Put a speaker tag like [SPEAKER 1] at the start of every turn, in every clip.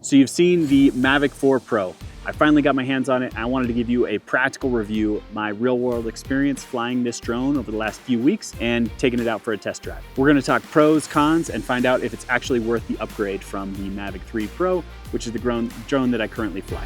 [SPEAKER 1] So you've seen the Mavic 4 Pro. I finally got my hands on it. And I wanted to give you a practical review, my real world experience flying this drone over the last few weeks and taking it out for a test drive. We're gonna talk pros, cons, and find out if it's actually worth the upgrade from the Mavic 3 Pro, which is the drone that I currently fly.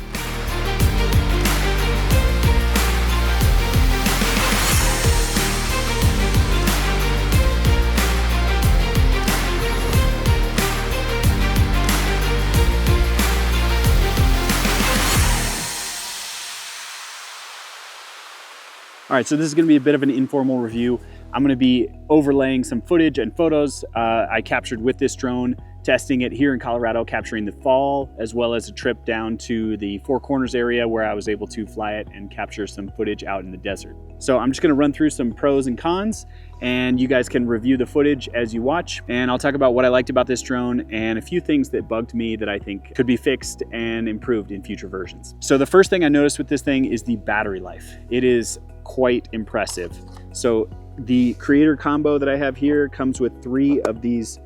[SPEAKER 1] All right, so this is gonna be a bit of an informal review. I'm gonna be overlaying some footage and photos I captured with this drone, testing it here in Colorado, capturing the fall, as well as a trip down to the Four Corners area where I was able to fly it and capture some footage out in the desert. So I'm just gonna run through some pros and cons, and you guys can review the footage as you watch. And I'll talk about what I liked about this drone and a few things that bugged me that I think could be fixed and improved in future versions. So the first thing I noticed with this thing is the battery life. It is quite impressive. So the creator combo that I have here comes with 3 of these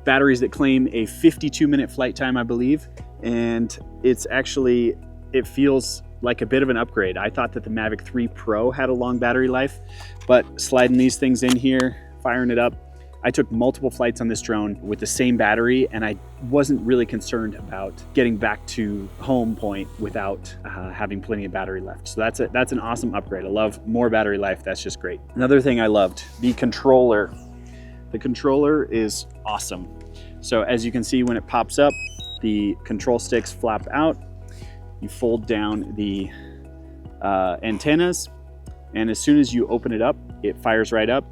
[SPEAKER 1] batteries that claim a 52-minute flight time, I believe. And it's actually, it feels like a bit of an upgrade. I thought that the Mavic 3 Pro had a long battery life, but sliding these things in here, firing it up, I took multiple flights on this drone with the same battery, and I wasn't really concerned about getting back to home point without having plenty of battery left. So that's an awesome upgrade. I love more battery life. That's just great. Another thing I loved, the controller. The controller is awesome. So as you can see, when it pops up, the control sticks flap out. You fold down the antennas, and as soon as you open it up, it fires right up.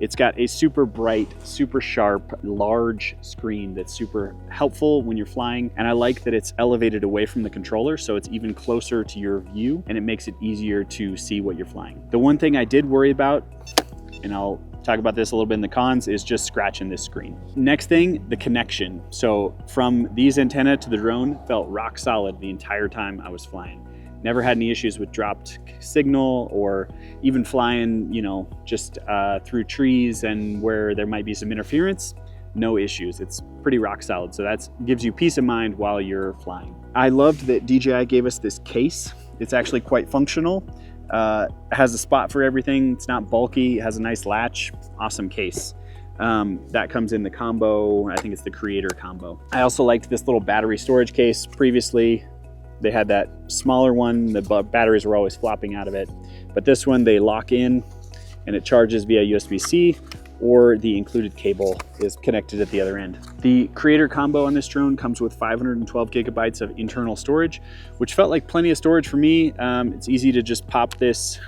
[SPEAKER 1] It's got a super bright, super sharp, large screen that's super helpful when you're flying. And I like that it's elevated away from the controller, so it's even closer to your view, and it makes it easier to see what you're flying. The one thing I did worry about, and I'll talk about this a little bit in the cons, is just scratching this screen. Next thing, the connection. So from these antenna to the drone felt rock solid the entire time I was flying. Never had any issues with dropped signal or even flying, you know, just through trees and where there might be some interference. No issues. It's pretty rock solid. So that gives you peace of mind while you're flying. I loved that DJI gave us this case. It's actually quite functional. It has a spot for everything. It's not bulky. It has a nice latch. Awesome case. That comes in the combo. I think it's the creator combo. I also liked this little battery storage case. Previously, they had that smaller one, the batteries were always flopping out of it. But this one, they lock in and it charges via USB-C, or the included cable is connected at the other end. The creator combo on this drone comes with 512 gigabytes of internal storage, which felt like plenty of storage for me. It's easy to just pop this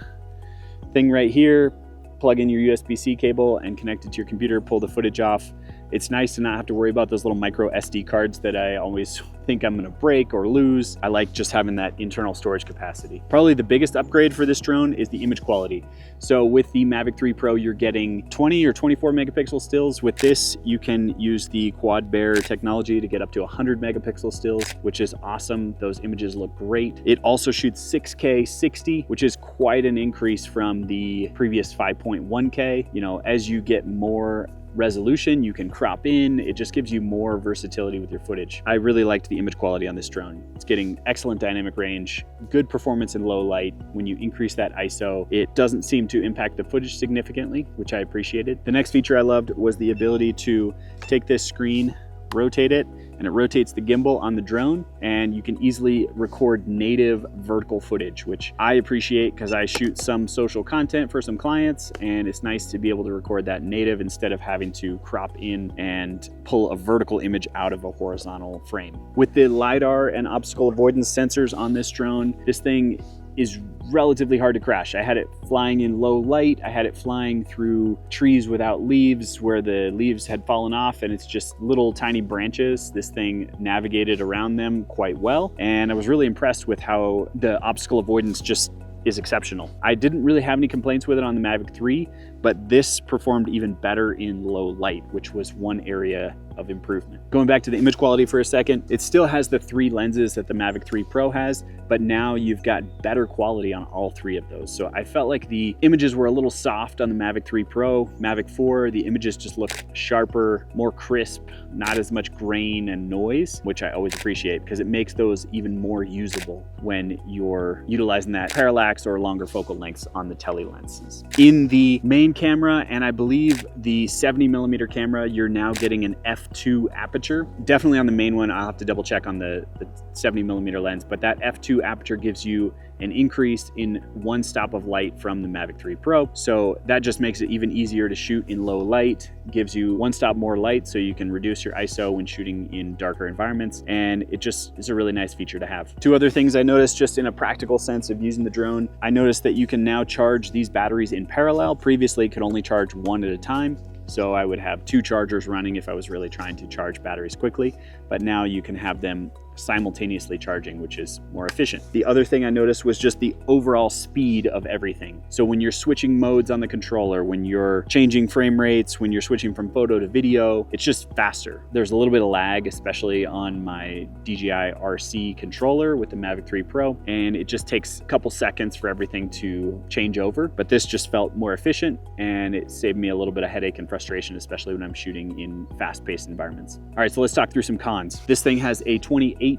[SPEAKER 1] thing right here, plug in your USB-C cable and connect it to your computer, pull the footage off. It's nice to not have to worry about those little micro SD cards that I always think I'm gonna break or lose. I like just having that internal storage capacity. Probably the biggest upgrade for this drone is the image quality. So with the Mavic 3 Pro, you're getting 20 or 24 megapixel stills. With this, you can use the quad bear technology to get up to 100 megapixel stills, which is awesome. Those images look great. It also shoots 6K 60, which is quite an increase from the previous 5.1K. You know, as you get more resolution, you can crop in. It just gives you more versatility with your footage. I really liked the image quality on this drone. It's getting excellent dynamic range, good performance in low light. When you increase that ISO, it doesn't seem to impact the footage significantly, which I appreciated. The next feature I loved was the ability to take this screen, rotate it, and it rotates the gimbal on the drone, and you can easily record native vertical footage, which I appreciate because I shoot some social content for some clients, and it's nice to be able to record that native instead of having to crop in and pull a vertical image out of a horizontal frame. With the LiDAR and obstacle avoidance sensors on this drone, this thing is relatively hard to crash. I had it flying in low light. I had it flying through trees without leaves where the leaves had fallen off, and it's just little tiny branches. This thing navigated around them quite well, and I was really impressed with how the obstacle avoidance just is exceptional. I didn't really have any complaints with it on the Mavic 3, but this performed even better in low light, which was one area of improvement. Going back to the image quality for a second, it still has the 3 lenses that the Mavic 3 Pro has, but now you've got better quality on all 3 of those. So I felt like the images were a little soft on the Mavic 3 Pro. Mavic 4, the images just look sharper, more crisp, not as much grain and noise, which I always appreciate because it makes those even more usable when you're utilizing that parallax or longer focal lengths on the tele lenses. In the main camera, and I believe the 70mm camera, you're now getting an f2 aperture. Definitely on the main one, I'll have to double check on the 70mm lens, but that f2 aperture gives you an increase in 1 stop of light from the Mavic 3 Pro. So that just makes it even easier to shoot in low light, gives you 1 stop more light so you can reduce your ISO when shooting in darker environments. And it just is a really nice feature to have. 2 other things I noticed just in a practical sense of using the drone. I noticed that you can now charge these batteries in parallel. Previously, it could only charge 1 at a time. So I would have 2 chargers running if I was really trying to charge batteries quickly, but now you can have them simultaneously charging, which is more efficient. The other thing I noticed was just the overall speed of everything. So when you're switching modes on the controller, when you're changing frame rates, when you're switching from photo to video, it's just faster. There's a little bit of lag, especially on my DJI RC controller with the Mavic 3 Pro, and it just takes a couple seconds for everything to change over. But this just felt more efficient, and it saved me a little bit of headache and frustration, especially when I'm shooting in fast-paced environments. All right, so let's talk through some cons. This thing has a 28mm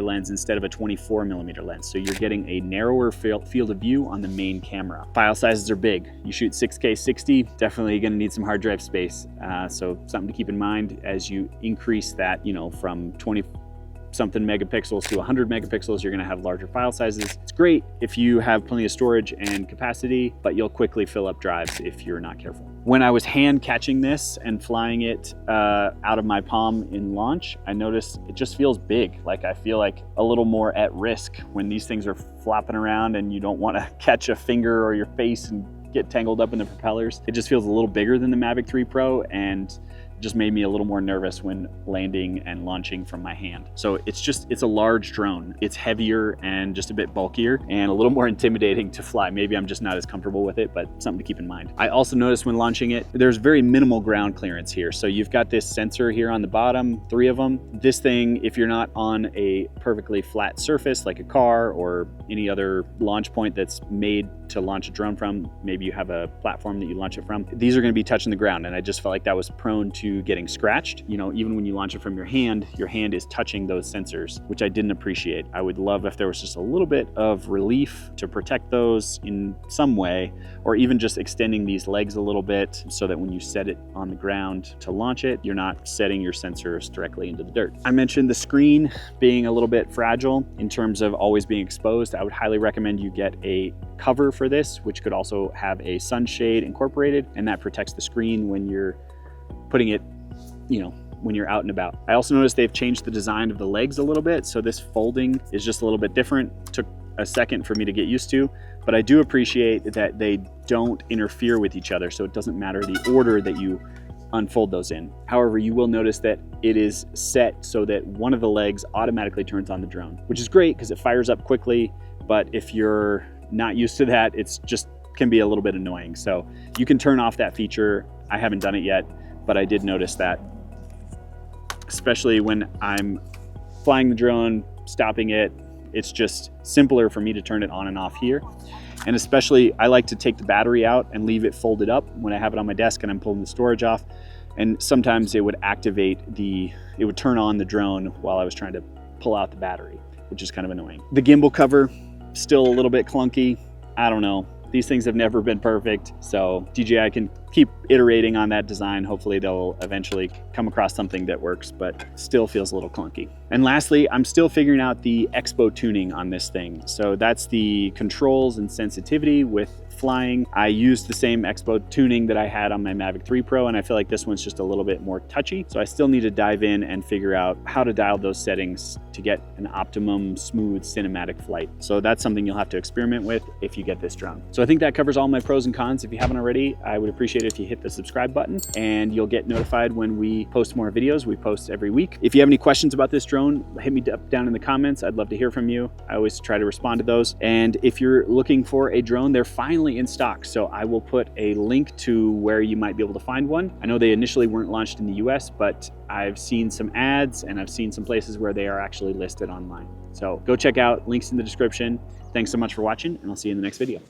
[SPEAKER 1] lens instead of a 24mm lens, so you're getting a narrower field of view on the main camera. File sizes are big. You shoot 6K 60, definitely gonna need some hard drive space. So something to keep in mind as you increase that, you know, from 20 something megapixels to 100 megapixels, you're gonna have larger file sizes. It's great if you have plenty of storage and capacity, but you'll quickly fill up drives if you're not careful. When I was hand catching this and flying it out of my palm in launch, I noticed it just feels big. Like I feel like a little more at risk when these things are flopping around and you don't wanna catch a finger or your face and get tangled up in the propellers. It just feels a little bigger than the Mavic 3 Pro, and just made me a little more nervous when landing and launching from my hand. So it's a large drone. It's heavier and just a bit bulkier and a little more intimidating to fly. Maybe I'm just not as comfortable with it, but something to keep in mind. I also noticed when launching it, there's very minimal ground clearance here. So you've got this sensor here on the bottom, 3 of them. This thing, if you're not on a perfectly flat surface like a car or any other launch point that's made to launch a drone from, maybe you have a platform that you launch it from, these are gonna be touching the ground, and I just felt like that was prone to getting scratched. You know, even when you launch it from your hand is touching those sensors, which I didn't appreciate. I would love if there was just a little bit of relief to protect those in some way, or even just extending these legs a little bit so that when you set it on the ground to launch it, you're not setting your sensors directly into the dirt. I mentioned the screen being a little bit fragile in terms of always being exposed. I would highly recommend you get a cover for this, which could also have a sunshade incorporated, and that protects the screen when you're putting it, you know, when you're out and about. I also noticed they've changed the design of the legs a little bit, so this folding is just a little bit different. Took a second for me to get used to, but I do appreciate that they don't interfere with each other, so it doesn't matter the order that you unfold those in. However, you will notice that it is set so that one of the legs automatically turns on the drone, which is great because it fires up quickly, but if you're not used to that, it's just can be a little bit annoying. So you can turn off that feature. I haven't done it yet, but I did notice that, especially when I'm flying the drone, stopping it, it's just simpler for me to turn it on and off here. And especially, I like to take the battery out and leave it folded up when I have it on my desk and I'm pulling the storage off. And sometimes it would it would turn on the drone while I was trying to pull out the battery, which is kind of annoying. The gimbal cover, still a little bit clunky. I don't know. These things have never been perfect, so DJI can keep iterating on that design. Hopefully they'll eventually come across something that works, but still feels a little clunky. And lastly, I'm still figuring out the Expo tuning on this thing. So that's the controls and sensitivity with flying. I used the same Expo tuning that I had on my Mavic 3 Pro, and I feel like this one's just a little bit more touchy. So I still need to dive in and figure out how to dial those settings to get an optimum smooth cinematic flight. So that's something you'll have to experiment with if you get this drone. So I think that covers all my pros and cons. If you haven't already, I would appreciate it if you hit the subscribe button, and you'll get notified when we post more videos. We post every week. If you have any questions about this drone, hit me down in the comments. I'd love to hear from you. I always try to respond to those. And if you're looking for a drone, they're finally currently in stock, so I will put a link to where you might be able to find one. I know they initially weren't launched in the US, but I've seen some ads and I've seen some places where they are actually listed online. So go check out, links in the description. Thanks so much for watching, and I'll see you in the next video.